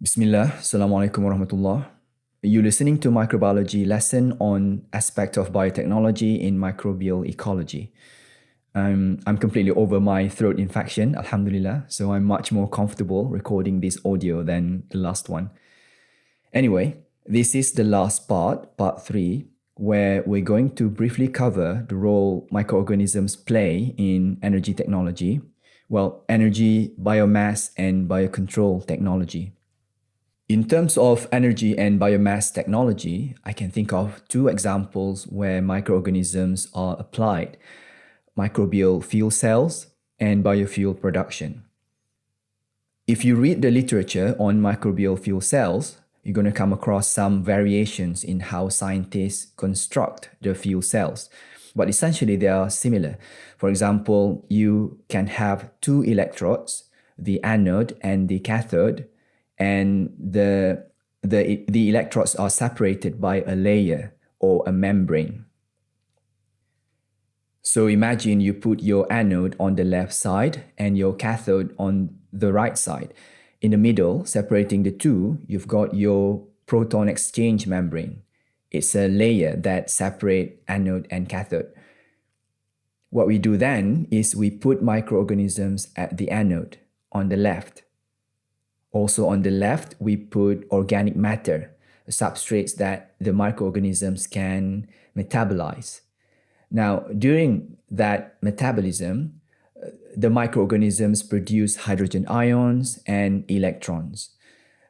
Bismillah, Assalamualaikum warahmatullah. You're listening to Microbiology lesson on aspect of biotechnology in microbial ecology. I'm completely over my throat infection, alhamdulillah, so I'm much more comfortable recording this audio than the last one. Anyway, this is the last part 3, where we're going to briefly cover the role microorganisms play in energy technology, energy, biomass, and biocontrol technology. In terms of energy and biomass technology, I can think of two examples where microorganisms are applied: microbial fuel cells and biofuel production. If you read the literature on microbial fuel cells, you're going to come across some variations in how scientists construct the fuel cells. But essentially, they are similar. For example, you can have two electrodes, the anode and the cathode, and the electrodes are separated by a layer or a membrane. So imagine you put your anode on the left side and your cathode on the right side. In the middle, separating the two, you've got your proton exchange membrane. It's a layer that separates anode and cathode. What we do then is we put microorganisms at the anode on the left. Also on the left, we put organic matter, substrates that the microorganisms can metabolize. Now, during that metabolism, the microorganisms produce hydrogen ions and electrons.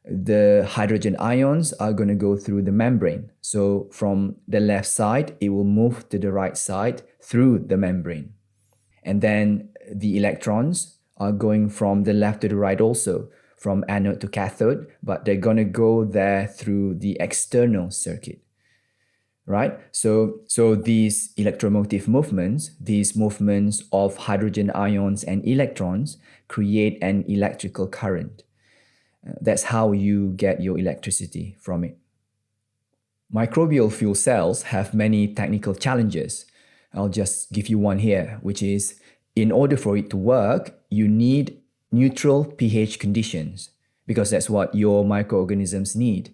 The hydrogen ions are going to go through the membrane. So from the left side, it will move to the right side through the membrane. And then the electrons are going from the left to the right also, from anode to cathode, but they're going to go there through the external circuit. Right? So these electromotive movements, these movements of hydrogen ions and electrons, create an electrical current. That's how you get your electricity from it. Microbial fuel cells have many technical challenges. I'll just give you one here, which is in order for it to work, you need neutral pH conditions, because that's what your microorganisms need.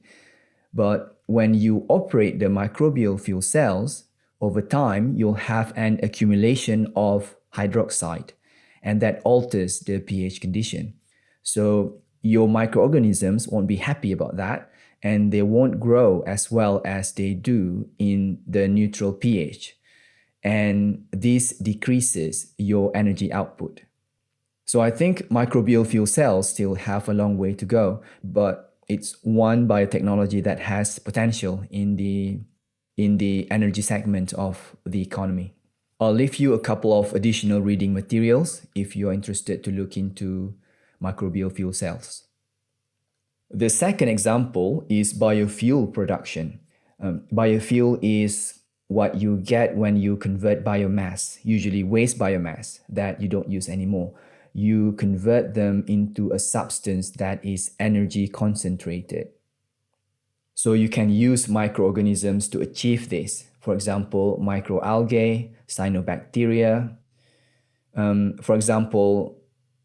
But when you operate the microbial fuel cells, over time, you'll have an accumulation of hydroxide, and that alters the pH condition. So your microorganisms won't be happy about that, and they won't grow as well as they do in the neutral pH. And this decreases your energy output. So I think microbial fuel cells still have a long way to go, but it's one biotechnology that has potential in the energy segment of the economy. I'll leave you a couple of additional reading materials if you're interested to look into microbial fuel cells. The second example is biofuel production. Biofuel is what you get when you convert biomass, usually waste biomass that you don't use anymore. You convert them into a substance that is energy concentrated. So you can use microorganisms to achieve this. For example, microalgae, cyanobacteria. For example,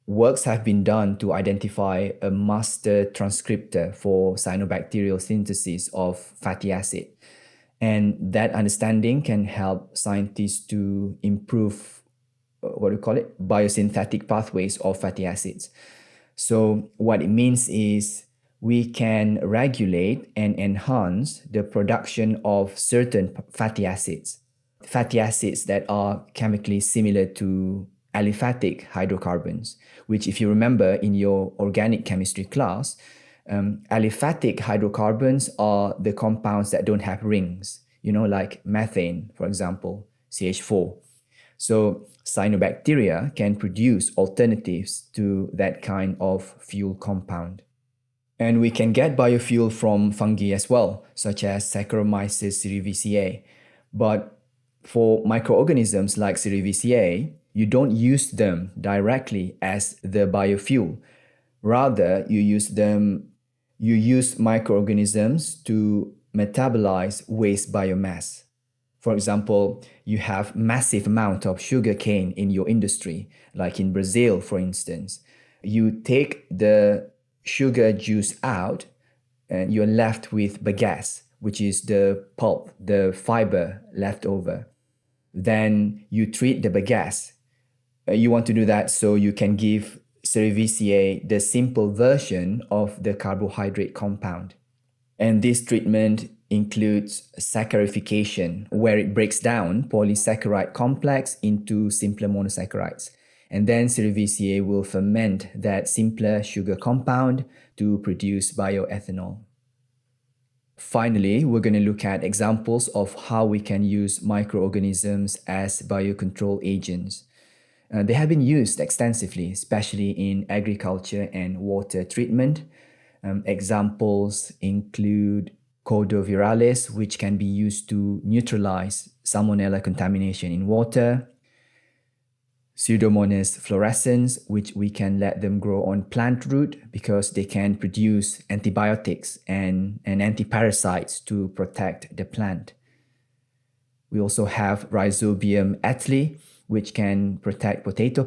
works have been done to identify a master transcriptor for cyanobacterial synthesis of fatty acid. And that understanding can help scientists to improve biosynthetic pathways of fatty acids. So what it means is we can regulate and enhance the production of certain fatty acids that are chemically similar to aliphatic hydrocarbons, which, if you remember in your organic chemistry class, aliphatic hydrocarbons are the compounds that don't have rings, like methane, for example, CH4. So cyanobacteria can produce alternatives to that kind of fuel compound. And we can get biofuel from fungi as well, such as Saccharomyces cerevisiae. But for microorganisms like cerevisiae, you don't use them directly as the biofuel. Rather, you use microorganisms to metabolize waste biomass. For example, you have massive amount of sugar cane in your industry, like in Brazil, for instance. You take the sugar juice out, and you're left with bagasse, which is the pulp, the fiber left over. Then you treat the bagasse. You want to do that so you can give cerevisiae the simple version of the carbohydrate compound. And this treatment includes saccharification, where it breaks down polysaccharide complex into simpler monosaccharides. And then cerevisiae will ferment that simpler sugar compound to produce bioethanol. Finally, we're going to look at examples of how we can use microorganisms as biocontrol agents. They have been used extensively, especially in agriculture and water treatment. Examples include Cordoviralis, which can be used to neutralize salmonella contamination in water, Pseudomonas fluorescens, which we can let them grow on plant root because they can produce antibiotics and antiparasites to protect the plant. We also have Rhizobium ethli, which can protect tomato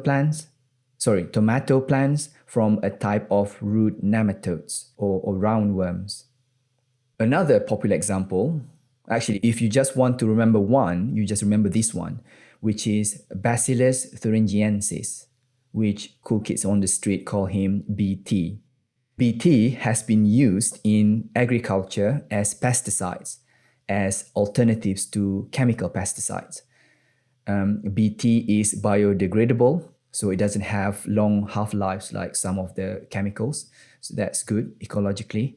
plants from a type of root nematodes or roundworms. Another popular example, actually, if you just want to remember one, you just remember this one, which is Bacillus thuringiensis, which cool kids on the street call him BT. BT has been used in agriculture as pesticides, as alternatives to chemical pesticides. BT is biodegradable, so it doesn't have long half-lives like some of the chemicals. So that's good ecologically.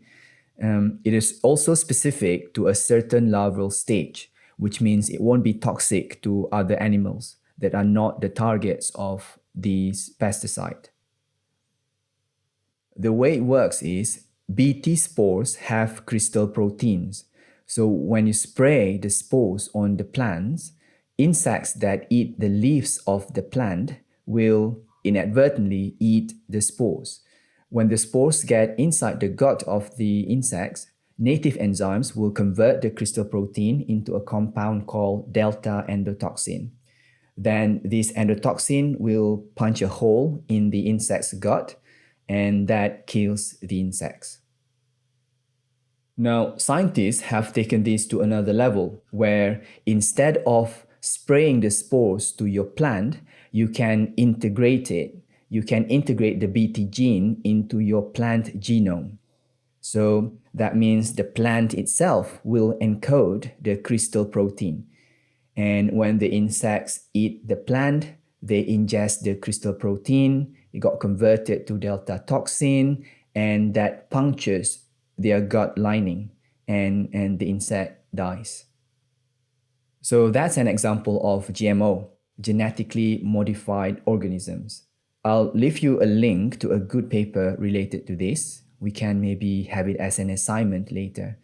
It is also specific to a certain larval stage, which means it won't be toxic to other animals that are not the targets of these pesticides. The way it works is BT spores have crystal proteins. So when you spray the spores on the plants, insects that eat the leaves of the plant will inadvertently eat the spores. When the spores get inside the gut of the insects, native enzymes will convert the crystal protein into a compound called delta endotoxin. Then this endotoxin will punch a hole in the insect's gut, and that kills the insects. Now, scientists have taken this to another level, where instead of spraying the spores to your plant, you can integrate it. You can integrate the BT gene into your plant genome. So that means the plant itself will encode the crystal protein. And when the insects eat the plant, they ingest the crystal protein, it got converted to delta toxin, and that punctures their gut lining, and the insect dies. So that's an example of GMO, genetically modified organisms. I'll leave you a link to a good paper related to this. We can maybe have it as an assignment later.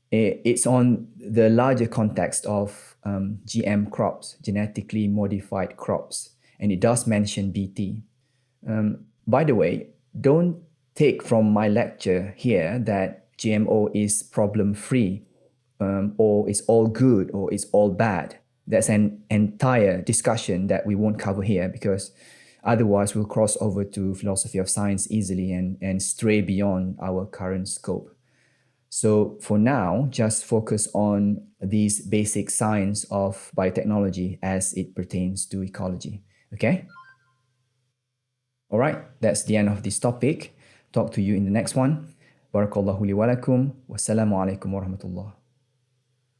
It's on the larger context of GM crops, genetically modified crops, and it does mention BT. By the way, don't take from my lecture here that GMO is problem-free, or it's all good, or it's all bad. That's an entire discussion that we won't cover here, because otherwise we'll cross over to philosophy of science easily and stray beyond our current scope. So for now, just focus on these basic science of biotechnology as it pertains to ecology. Okay? All right, that's the end of this topic. Talk to you in the next one. Barakallahu li wa lakum. Wassalamu alaikum wa rahmatullah.